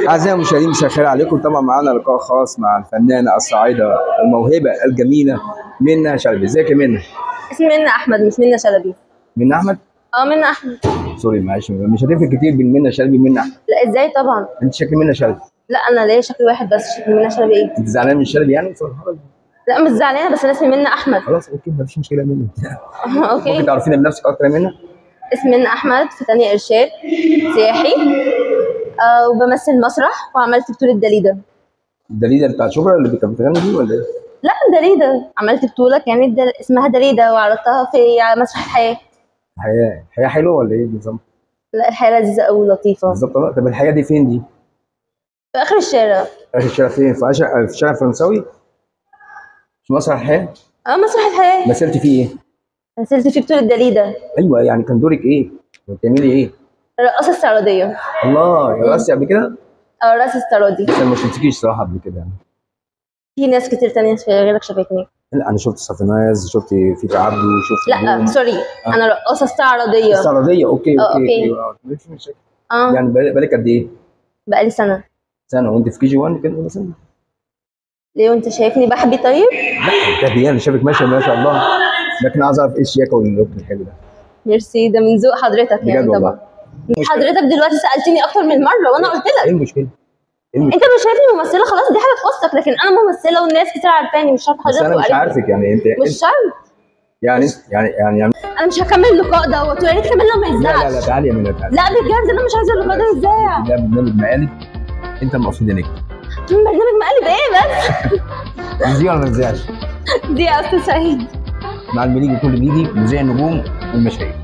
أعزائي المشاهدين مساء الخير عليكم. طبعا معانا لقاء خاص مع الفنانة الصاعدة الموهبة الجميلة منى شلبي. ازيك يا منى؟ اسمي منى احمد مش منى شلبي. منى أحمد؟ منى احمد. سوري معلش، مش هتفرق كتير بين منى شلبي ومنى أحمد. لا ازاي طبعا؟ أنت شكل منى شلبي. لا انا ليا شكل واحد بس، شكل منى شلبي ايه؟ أنت زعلانة من شلبي يعني؟ لا مش زعلانه، بس انا اسمي منى احمد. خلاص أوكي مفيش مشكلة يا منى. اوكي. ممكن تعرفينا بنفسك أكتر يا منى؟ اسمي منى احمد، في تانية ارشاد سياحي. وبمثل مسرح وعملت بطولة داليدا. الدليده بتاعت شبرا اللي كانت بتغني دي ولا ايه؟ لا داليدا، عملت بطولة كانت اسمها داليدا وعرضتها على مسرح الحياة. الحياه حلوه ولا ايه بالظبط؟ لا الحياة لذيذة قوي ولطيفة. بالظبط. طب الحياه دي فين دي؟ في آخر الشارع. آخر الشارع فين؟ في الشارع الفرنساوي؟ في مسرح الحياه؟ مسرح الحياة. مثلت فيه ايه؟ مثلت في بطولة داليدا. ايوه يعني كان دورك ايه؟ بتعملي ايه؟ الرقاصة استعراضية. الله، يا رقصتي قبل كده؟ رقص استعراضي. بس انا ما شفتكيش صراحه قبل كده يعني. في ناس كتير تانية غيرك شافتني. لا انا شفت صفناز، شفت فيفي عبده، شفت لا سوري. انا رقاصة استعراضية. استعراضيه. اوكي اوكي. مفيش مشاكل. يعني بالك قد ايه؟ بقالي سنة. سنه وانت في كي جي 1 كده مثلا؟ ليه وانت شايفني بحبي طيب؟ لا كده انا شايفك ماشيه ما شاء الله، لكن عايز اعرف ايه الشياكه واللوك الحلو ده. ميرسي، ده من ذوق حضرتك يعني طبعا. حضرتك دلوقتي سالتني اكتر من مره وانا قلت لك. ايه المشكله؟ انت مش شايفني ممثله، خلاص دي حاجه تخصك، لكن انا ممثله والناس كتير عارفاني، مش شرط حضرتك. بس انا مش عارفك يعني انت مش شرط يعني انا مش هكمل اللقاء دوت، ويا ريت كمان لو ما يزعلش. لا تعالي يا منى تعالي. لا بجد انا مش عايزه اللقاء ده يتذاع. ده برنامج مقالب، انت المقصود هناك. برنامج مقلب ايه بس؟ دي ولا ما تذيعش؟ دي يا استاذ سعيد. مع المليجي كل بيجي مذيع النجوم والمشاهير.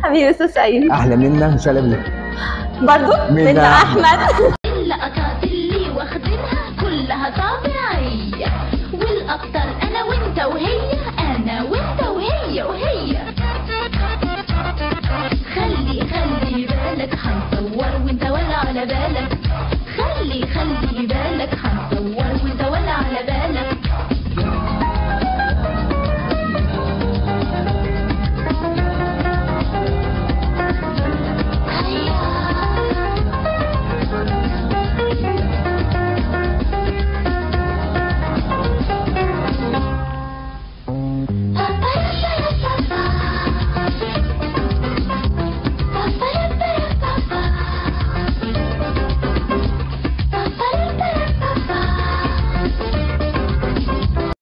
حبيبي استاذ سعيد. احلى منى شلبي برضه منى احمد.